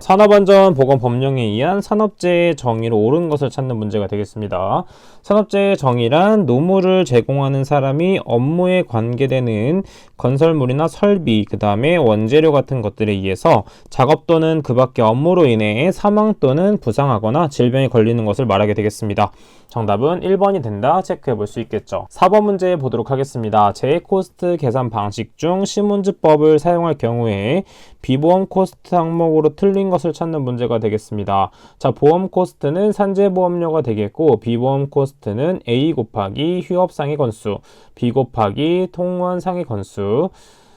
산업안전보건법령에 의한 산업재해 정의로 옳은 것을 찾는 문제가 되겠습니다. 산업재해 정의란 노무를 제공하는 사람이 업무에 관계되는 건설물이나 설비, 그 다음에 원재료 같은 것들에 의해서 작업 또는 그 밖의 업무로 인해 사망 또는 부상하거나 질병에 걸리는 것을 말하게 되겠습니다. 정답은 1번이 된다 체크해 볼 수 있겠죠. 4번 문제 보도록 하겠습니다. 재해 코스트 계산 방식 중 시문즈법을 사용할 경우에 비보험 코스트 항목으로 틀린 것을 찾는 문제가 되겠습니다. 자, 보험 코스트는 산재보험료가 되겠고, 비보험 코스트는 A 곱하기 휴업상해 건수, B 곱하기 통원상해 건수,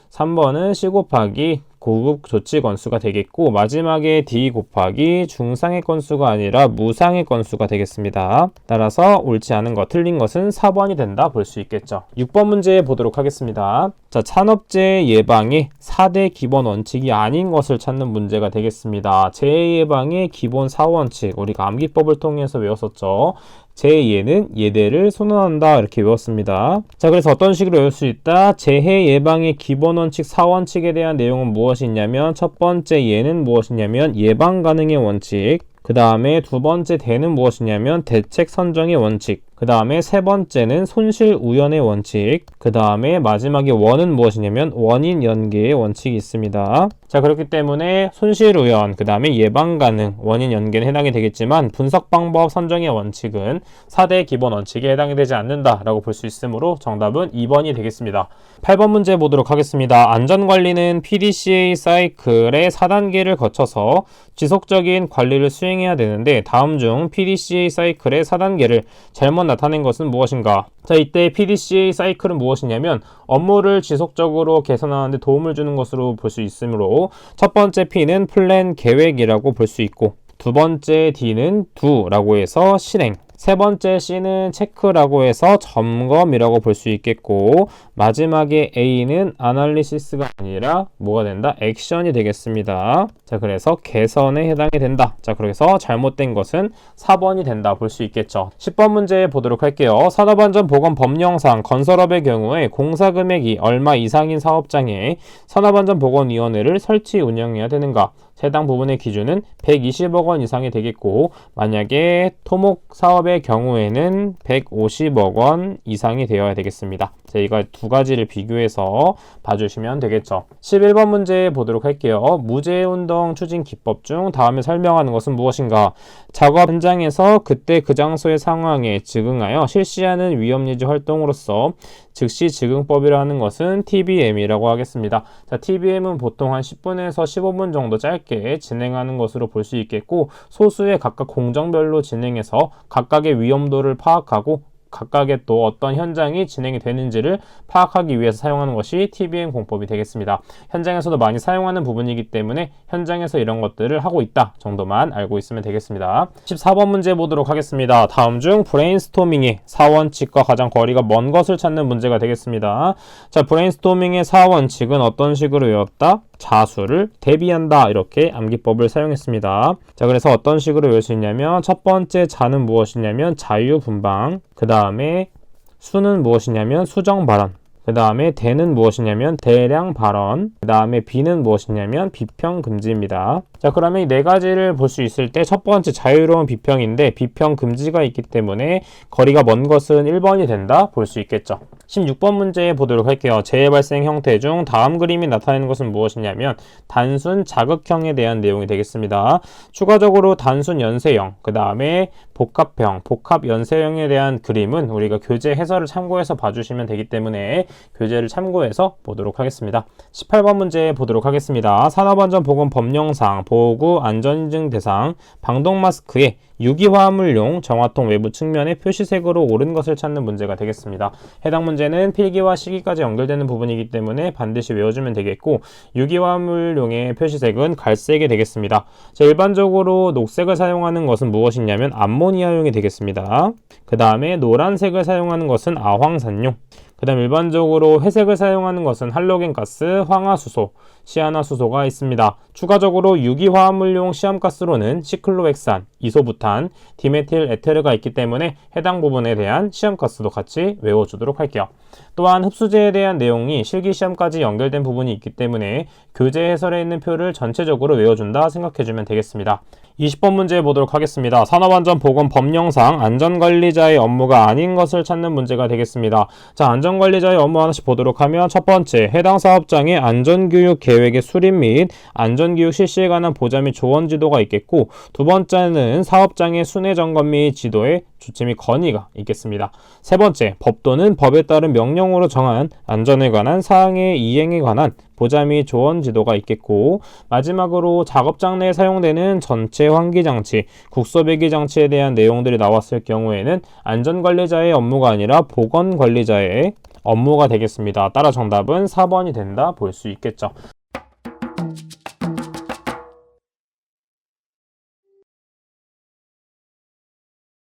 3번은 C 곱하기 고급 조치 건수가 되겠고, 마지막에 D 곱하기 중상해 건수가 아니라 무상해 건수가 되겠습니다. 따라서 옳지 않은 것, 틀린 것은 4번이 된다 볼 수 있겠죠. 6번 문제 보도록 하겠습니다. 자, 산업재해 예방의 4대 기본 원칙이 아닌 것을 찾는 문제가 되겠습니다. 재해 예방의 기본 4원칙, 우리가 암기법을 통해서 외웠었죠. 재해는 예대를 선언한다 이렇게 외웠습니다. 자, 그래서 어떤 식으로 외울 수 있다? 재해 예방의 기본 원칙 4원칙에 대한 내용은 무엇이 있냐면, 첫 번째 예는 무엇이냐면 예방 가능의 원칙, 그 다음에 두 번째 대는 무엇이냐면 대책 선정의 원칙, 그 다음에 세 번째는 손실 우연의 원칙, 그 다음에 마지막에 원은 무엇이냐면 원인 연계의 원칙이 있습니다. 자, 그렇기 때문에 손실 우연, 그 다음에 예방 가능, 원인 연계는 해당이 되겠지만 분석 방법 선정의 원칙은 4대 기본 원칙에 해당이 되지 않는다라고 볼 수 있으므로 정답은 2번이 되겠습니다. 8번 문제 보도록 하겠습니다. 안전관리는 PDCA 사이클의 4단계를 거쳐서 지속적인 관리를 수행해야 되는데, 다음 중 PDCA 사이클의 4단계를 잘못 나타낸 것은 무엇인가? 자, 이때 PDCA 사이클은 무엇이냐면 업무를 지속적으로 개선하는 데 도움을 주는 것으로 볼 수 있으므로, 첫 번째 P는 플랜 계획이라고 볼 수 있고, 두 번째 D는 do라고 해서 실행, 세 번째 C는 체크라고 해서 점검이라고 볼 수 있겠고, 마지막에 A는 아날리시스가 아니라 뭐가 된다? 액션이 되겠습니다. 자, 그래서 개선에 해당이 된다. 자, 그래서 잘못된 것은 4번이 된다 볼 수 있겠죠. 10번 문제 보도록 할게요. 산업안전보건법령상 건설업의 경우에 공사 금액이 얼마 이상인 사업장에 산업안전보건위원회를 설치 운영해야 되는가? 해당 부분의 기준은 120억 원 이상이 되겠고, 만약에 토목 사업의 경우에는 150억 원 이상이 되어야 되겠습니다. 저희가 두 가지를 비교해서 봐주시면 되겠죠. 11번 문제 보도록 할게요. 무죄운동 추진 기법 중 다음에 설명하는 것은 무엇인가? 작업 현장에서 그때 그 장소의 상황에 즉응하여 실시하는 위험예지 활동으로서 즉시 즉응법이라는 것은 TBM이라고 하겠습니다. 자, TBM은 보통 한 10분에서 15분 정도 짧게 진행하는 것으로 볼 수 있겠고, 소수의 각각 공정별로 진행해서 각각의 위험도를 파악하고 각각의 또 어떤 현장이 진행이 되는지를 파악하기 위해서 사용하는 것이 TBM 공법이 되겠습니다. 현장에서도 많이 사용하는 부분이기 때문에 현장에서 이런 것들을 하고 있다 정도만 알고 있으면 되겠습니다. 14번 문제 보도록 하겠습니다. 다음 중 브레인스토밍의 4원칙과 가장 거리가 먼 것을 찾는 문제가 되겠습니다. 자, 브레인스토밍의 4원칙은 어떤 식으로 외웠다? 자수를 대비한다, 이렇게 암기법을 사용했습니다. 자, 그래서 어떤 식으로 외울 수 있냐면, 첫 번째 자는 무엇이냐면 자유분방, 그 다음에 수는 무엇이냐면 수정 발언, 그 다음에 대는 무엇이냐면 대량 발언, 그 다음에 비는 무엇이냐면 비평 금지입니다. 자, 그러면 이 네 가지를 볼 수 있을 때 첫 번째 자유로운 비평인데 비평 금지가 있기 때문에 거리가 먼 것은 1번이 된다 볼 수 있겠죠. 16번 문제 보도록 할게요. 재해 발생 형태 중 다음 그림이 나타내는 것은 무엇이냐면 단순 자극형에 대한 내용이 되겠습니다. 추가적으로 단순 연쇄형, 그 다음에 복합형, 복합 연쇄형에 대한 그림은 우리가 교재 해설을 참고해서 봐주시면 되기 때문에 교재를 참고해서 보도록 하겠습니다. 18번 문제 보도록 하겠습니다. 산업안전보건법령상 보호구 안전인증 대상 방독마스크에 유기화합물용 정화통 외부 측면에 표시색으로 오른 것을 찾는 문제가 되겠습니다. 해당 문제는 필기와 실기까지 연결되는 부분이기 때문에 반드시 외워주면 되겠고, 유기화합물용의 표시색은 갈색이 되겠습니다. 자, 일반적으로 녹색을 사용하는 것은 무엇이냐면 암모니아용이 되겠습니다. 그 다음에 노란색을 사용하는 것은 아황산용, 그 다음 일반적으로 회색을 사용하는 것은 할로겐가스, 황화수소, 시아나수소가 있습니다. 추가적으로 유기화합물용 시험가스로는 시클로헥산, 이소부탄, 디메틸 에테르가 있기 때문에 해당 부분에 대한 시험가스도 같이 외워주도록 할게요. 또한 흡수제에 대한 내용이 실기시험까지 연결된 부분이 있기 때문에 교재 해설에 있는 표를 전체적으로 외워준다 생각해주면 되겠습니다. 20번 문제 보도록 하겠습니다. 산업안전보건법령상 안전관리자의 업무가 아닌 것을 찾는 문제가 되겠습니다. 자, 안전관리자의 업무 하나씩 보도록 하면 첫 번째, 해당 사업장의 안전교육 계획의 수립 및 안전교육 실시에 관한 보좌 및 조언 지도가 있겠고, 두 번째는 사업장의 순회 점검 및 지도에 주체 및 건의가 있겠습니다. 세 번째, 법 또는 법에 따른 명령으로 정한 안전에 관한 사항의 이행에 관한 보좌 및 조언 지도가 있겠고, 마지막으로 작업장 내에 사용되는 전체 환기장치, 국소배기장치에 대한 내용들이 나왔을 경우에는 안전관리자의 업무가 아니라 보건관리자의 업무가 되겠습니다. 따라 정답은 4번이 된다 볼 수 있겠죠.